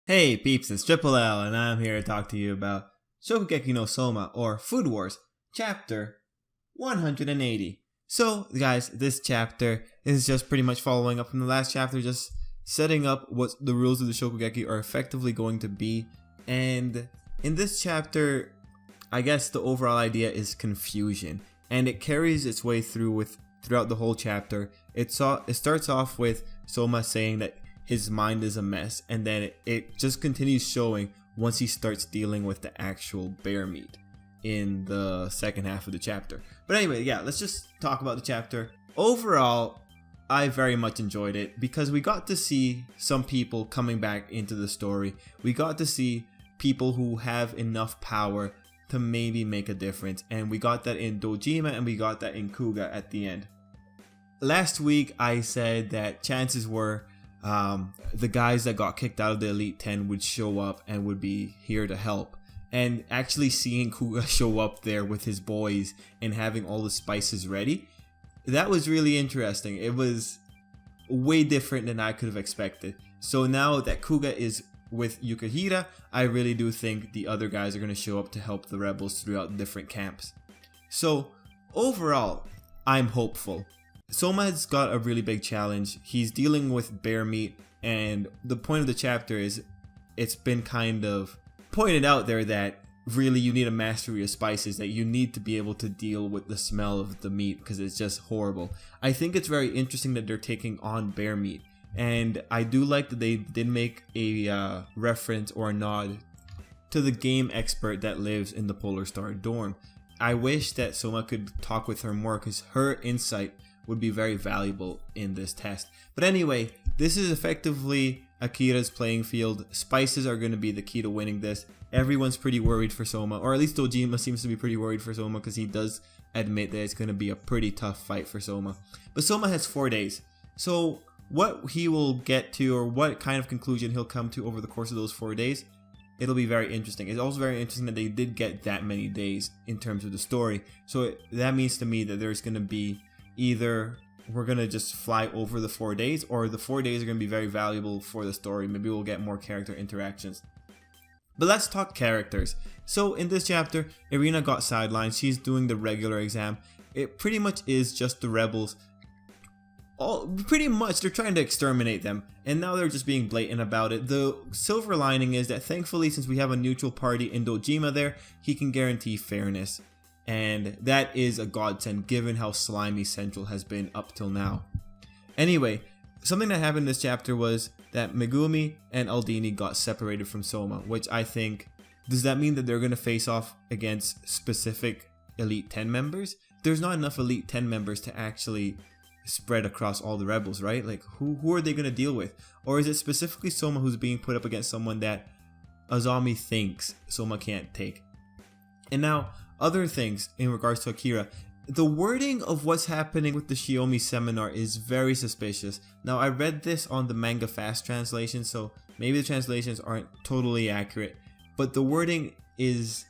Hey peeps, it's Tripl-L and I'm here to talk to you about Shokugeki no Soma or Food Wars, chapter 180. So guys, this chapter is just pretty much following up from the last chapter, just setting up what the rules of the Shokugeki are effectively going to be. And in this chapter, I guess the overall idea is confusion, and it carries its way throughout the whole chapter. It starts off with Soma saying that his mind is a mess, and then it just continues showing once he starts dealing with the actual bear meat in the second half of the chapter. But anyway, yeah, let's just talk about the chapter. Overall, I very much enjoyed it because we got to see some people coming back into the story. We got to see people who have enough power to maybe make a difference, and we got that in Dojima and we got that in Kuga at the end. Last week I said that chances were the guys that got kicked out of the Elite 10 would show up and would be here to help. And actually seeing Kuga show up there with his boys and having all the spices ready, that was really interesting. It was way different than I could have expected. So now that Kuga is with Yukihira, I really do think the other guys are going to show up to help the rebels throughout different camps. So overall, I'm hopeful. Soma has got a really big challenge. He's dealing with bear meat, and the point of the chapter is it's been kind of pointed out there that really you need a mastery of spices, that you need to be able to deal with the smell of the meat because it's just horrible. I think it's very interesting that they're taking on bear meat, and I do like that they did make a reference or a nod to the game expert that lives in the Polar Star dorm. I wish that Soma could talk with her more because her insight would be very valuable in this test. But anyway, this is effectively Akira's playing field. Spices are going to be the key to winning this. Everyone's pretty worried for Soma, or at least Dojima seems to be pretty worried for Soma because he does admit that it's going to be a pretty tough fight for Soma. But Soma has 4 days. So what he will get to, or what kind of conclusion he'll come to over the course of those 4 days, it'll be very interesting. It's also very interesting that they did get that many days in terms of the story. So that means to me that there's going to be either we're going to just fly over the 4 days, or the 4 days are going to be very valuable for the story. Maybe we'll get more character interactions. But let's talk characters. So in this chapter, Irina got sidelined. She's doing the regular exam. It pretty much is just the rebels. Pretty much they're trying to exterminate them, and now they're just being blatant about it. The silver lining is that thankfully, since we have a neutral party in Dojima there, he can guarantee fairness. And that is a godsend given how slimy Central has been up till now. Anyway, something that happened in this chapter was that Megumi and Aldini got separated from Soma, which I think, does that mean that they're going to face off against specific Elite 10 members? There's not enough Elite 10 members to actually spread across all the rebels, right? Like, who are they going to deal with? Or is it specifically Soma who's being put up against someone that Azami thinks Soma can't take? And now, other things in regards to Akira. The wording of what's happening with the Shiomi seminar is very suspicious. Now, I read this on the manga fast translation, so maybe the translations aren't totally accurate, but the wording is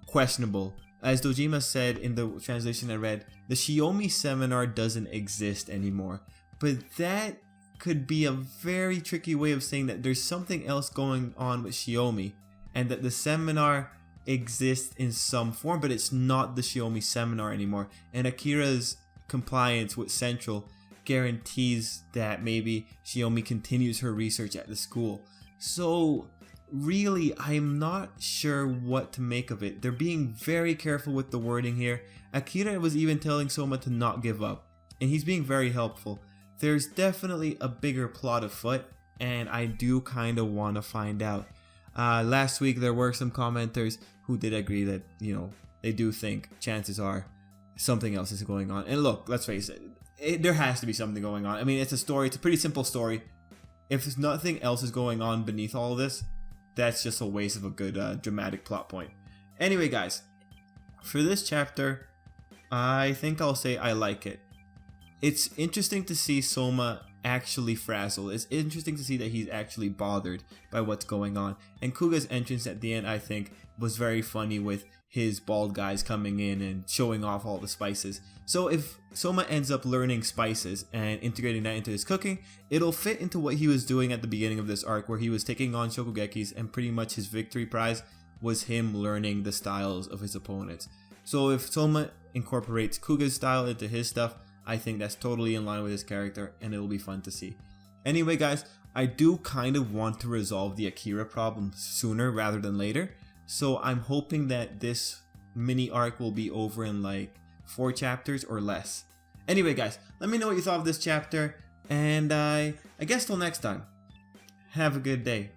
questionable. As Dojima said in the translation I read, the Shiomi seminar doesn't exist anymore. But that could be a very tricky way of saying that there's something else going on with Shiomi, and that the seminar exists in some form, but it's not the Shiomi seminar anymore. And Akira's compliance with Central guarantees that maybe Shiomi continues her research at the school. So really, I'm not sure what to make of it. They're being very careful with the wording here. Akira was even telling Soma to not give up, and he's being very helpful. There's definitely a bigger plot afoot, and I do kind of want to find out. Last week there were some commenters who did agree that, you know, they do think chances are something else is going on. And look, let's face it, there has to be something going on. I mean, it's a story, it's a pretty simple story. If there's nothing else is going on beneath all of this, that's just a waste of a good dramatic plot point. Anyway guys, for this chapter, I think I'll say I like it. It's interesting to see Soma actually frazzled. It's interesting to see that he's actually bothered by what's going on. And Kuga's entrance at the end, I think, was very funny with his bald guys coming in and showing off all the spices. So if Soma ends up learning spices and integrating that into his cooking, it'll fit into what he was doing at the beginning of this arc, where he was taking on Shokugekis and pretty much his victory prize was him learning the styles of his opponents. So if Soma incorporates Kuga's style into his stuff, I think that's totally in line with his character and it'll be fun to see. Anyway guys, I do kind of want to resolve the Akira problem sooner rather than later. So I'm hoping that this mini arc will be over in like 4 chapters or less. Anyway guys, let me know what you thought of this chapter, and I guess till next time, have a good day.